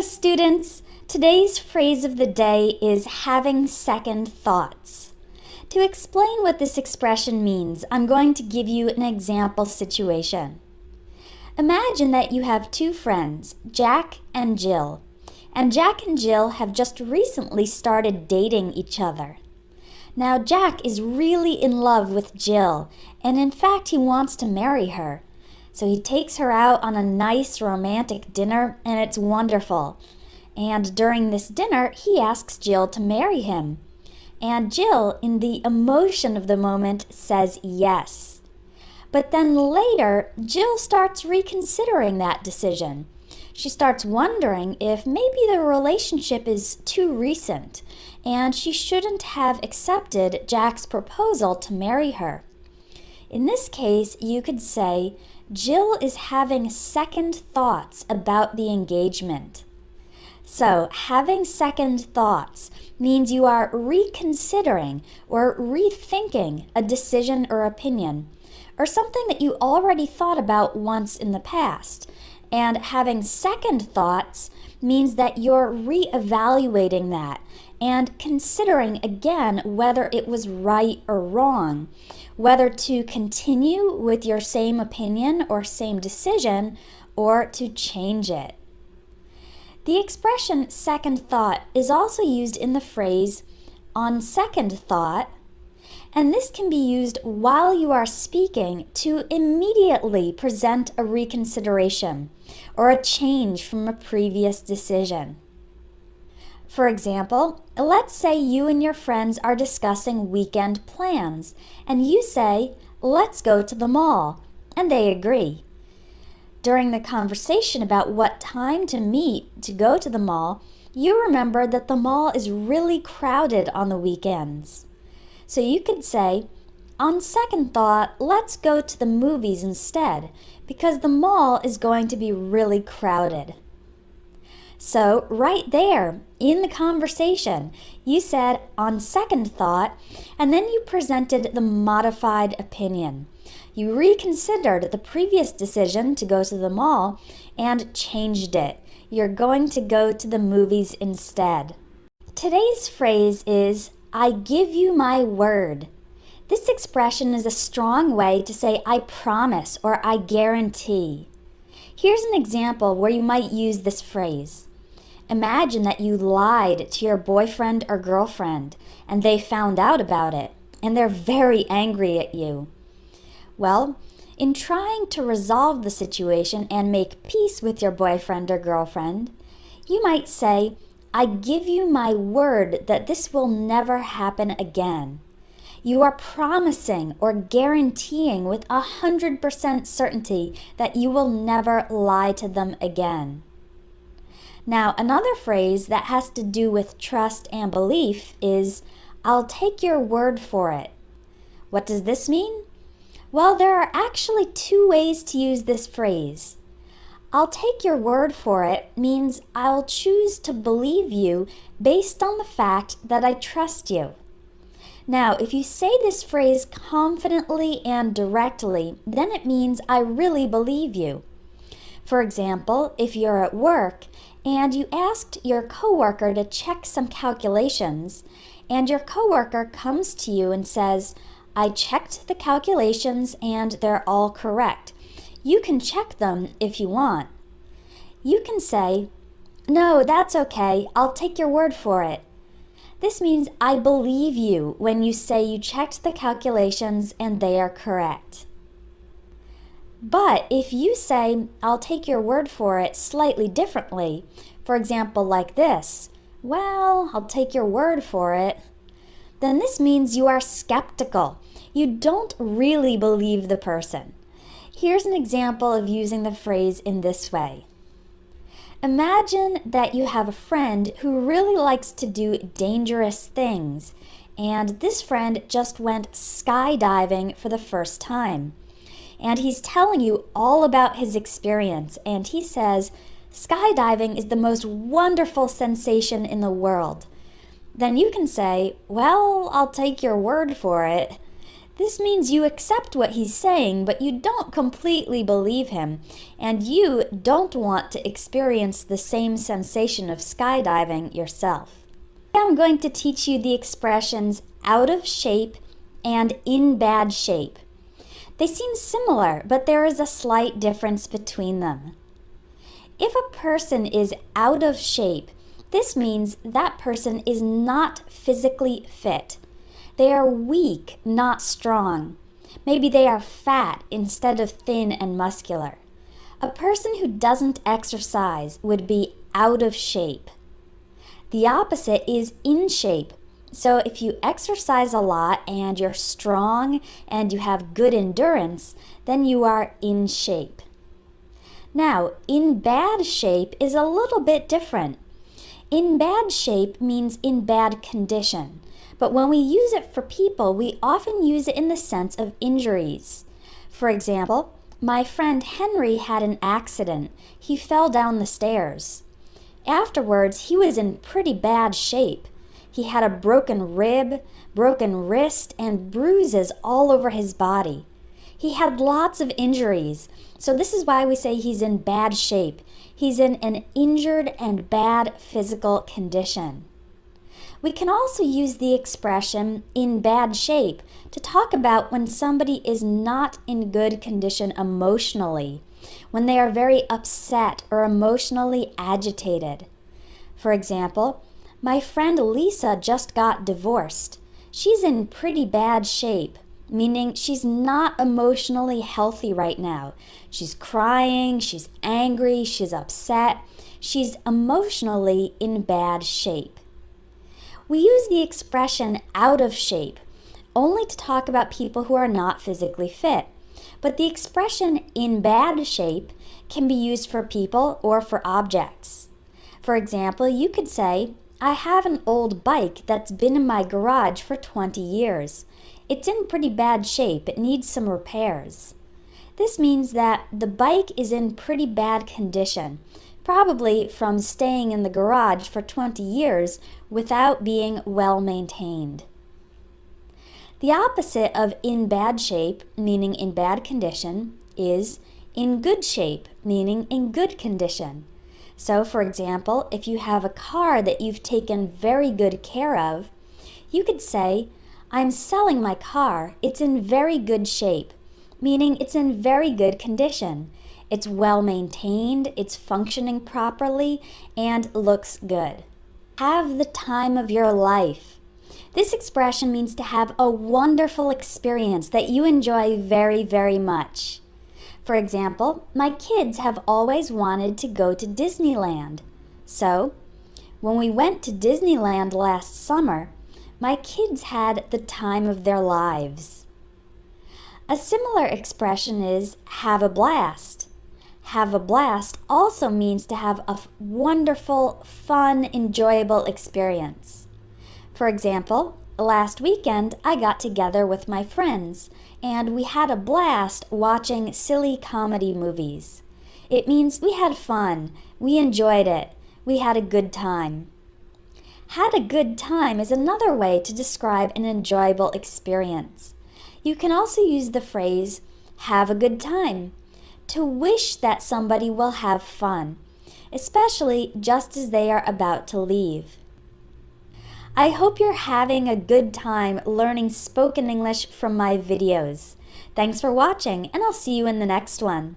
students! Today's phrase of the day is having second thoughts. To explain what this expression means, I'm going to give you an example situation. Imagine that you have two friends, Jack and Jill, and Jack and Jill have just recently started dating each other. Now, Jack is really in love with Jill, and in fact, he wants to marry her. So he takes her out on a nice romantic dinner, and it's wonderful. And during this dinner, he asks Jill to marry him. And Jill, in the emotion of the moment, says yes. But then later, Jill starts reconsidering that decision. She starts wondering if maybe the relationship is too recent, and she shouldn't have accepted Jack's proposal to marry her. In this case, you could say, Jill is having second thoughts about the engagement. So, having second thoughts means you are reconsidering or rethinking a decision or opinion, or something that you already thought about once in the past. And having second thoughts means that you're reevaluating that and considering again whether it was right or wrong, whether to continue with your same opinion or same decision or to change it. The expression second thought is also used in the phrase on second thought, and this can be used while you are speaking to immediately present a reconsideration or a change from a previous decision. For example, let's say you and your friends are discussing weekend plans, and you say, "Let's go to the mall," and they agree. During the conversation about what time to meet to go to the mall, you remember that the mall is really crowded on the weekends. So you could say, "On second thought, let's go to the movies instead, because the mall is going to be really crowded." So right there, in the conversation, you said, "On second thought," and then you presented the modified opinion. You reconsidered the previous decision to go to the mall and changed it. You're going to go to the movies instead. Today's phrase is, "I give you my word." This expression is a strong way to say "I promise" or "I guarantee." Here's an example where you might use this phrase. Imagine that you lied to your boyfriend or girlfriend, and they found out about it, and they're very angry at you. Well, in trying to resolve the situation and make peace with your boyfriend or girlfriend, you might say, "I give you my word that this will never happen again." You are promising or guaranteeing with 100% certainty that you will never lie to them again. Now, another phrase that has to do with trust and belief is, "I'll take your word for it." What does this mean? Well, there are actually two ways to use this phrase. "I'll take your word for it" means I'll choose to believe you based on the fact that I trust you. Now, if you say this phrase confidently and directly, then it means I really believe you. For example, if you're at work and you asked your coworker to check some calculations, and your coworker comes to you and says, "I checked the calculations and they're all correct. You can check them if you want." You can say, "No, that's okay. I'll take your word for it." This means I believe you when you say you checked the calculations and they are correct. But if you say, "I'll take your word for it" slightly differently, for example like this, "Well, I'll take your word for it," then this means you are skeptical. You don't really believe the person. Here's an example of using the phrase in this way. Imagine that you have a friend who really likes to do dangerous things, and this friend just went skydiving for the first time. And he's telling you all about his experience, and he says, "Skydiving is the most wonderful sensation in the world." Then you can say, "Well, I'll take your word for it." This means you accept what he's saying, but you don't completely believe him, and you don't want to experience the same sensation of skydiving yourself. I'm going to teach you the expressions out of shape and in bad shape. They seem similar, but there is a slight difference between them. If a person is out of shape, this means that person is not physically fit. They are weak, not strong. Maybe they are fat instead of thin and muscular. A person who doesn't exercise would be out of shape. The opposite is in shape. So if you exercise a lot and you're strong and you have good endurance, then you are in shape. Now, in bad shape is a little bit different. In bad shape means in bad condition. But when we use it for people, we often use it in the sense of injuries. For example, my friend Henry had an accident. He fell down the stairs. Afterwards, he was in pretty bad shape. He had a broken rib, broken wrist, and bruises all over his body. He had lots of injuries, so this is why we say he's in bad shape. He's in an injured and bad physical condition. We can also use the expression in bad shape to talk about when somebody is not in good condition emotionally, when they are very upset or emotionally agitated. For example, my friend Lisa just got divorced. She's in pretty bad shape, meaning she's not emotionally healthy right now. She's crying, she's angry, she's upset. She's emotionally in bad shape. We use the expression out of shape only to talk about people who are not physically fit. But the expression in bad shape can be used for people or for objects. For example, you could say, I have an old bike that's been in my garage for 20 years. It's in pretty bad shape. It needs some repairs. This means that the bike is in pretty bad condition, probably from staying in the garage for 20 years without being well maintained. The opposite of in bad shape, meaning in bad condition, is in good shape, meaning in good condition. So, for example, if you have a car that you've taken very good care of, you could say, I'm selling my car. It's in very good shape, meaning it's in very good condition. It's well maintained, it's functioning properly, and looks good. Have the time of your life. This expression means to have a wonderful experience that you enjoy very, very much. For example, my kids have always wanted to go to Disneyland. So, when we went to Disneyland last summer, my kids had the time of their lives. A similar expression is have a blast. Have a blast also means to have a wonderful, fun, enjoyable experience. For example, last weekend I got together with my friends and we had a blast watching silly comedy movies. It means we had fun, we enjoyed it, we had a good time. Had a good time is another way to describe an enjoyable experience. You can also use the phrase, have a good time, to wish that somebody will have fun, especially just as they are about to leave. I hope you're having a good time learning spoken English from my videos. Thanks for watching, and I'll see you in the next one.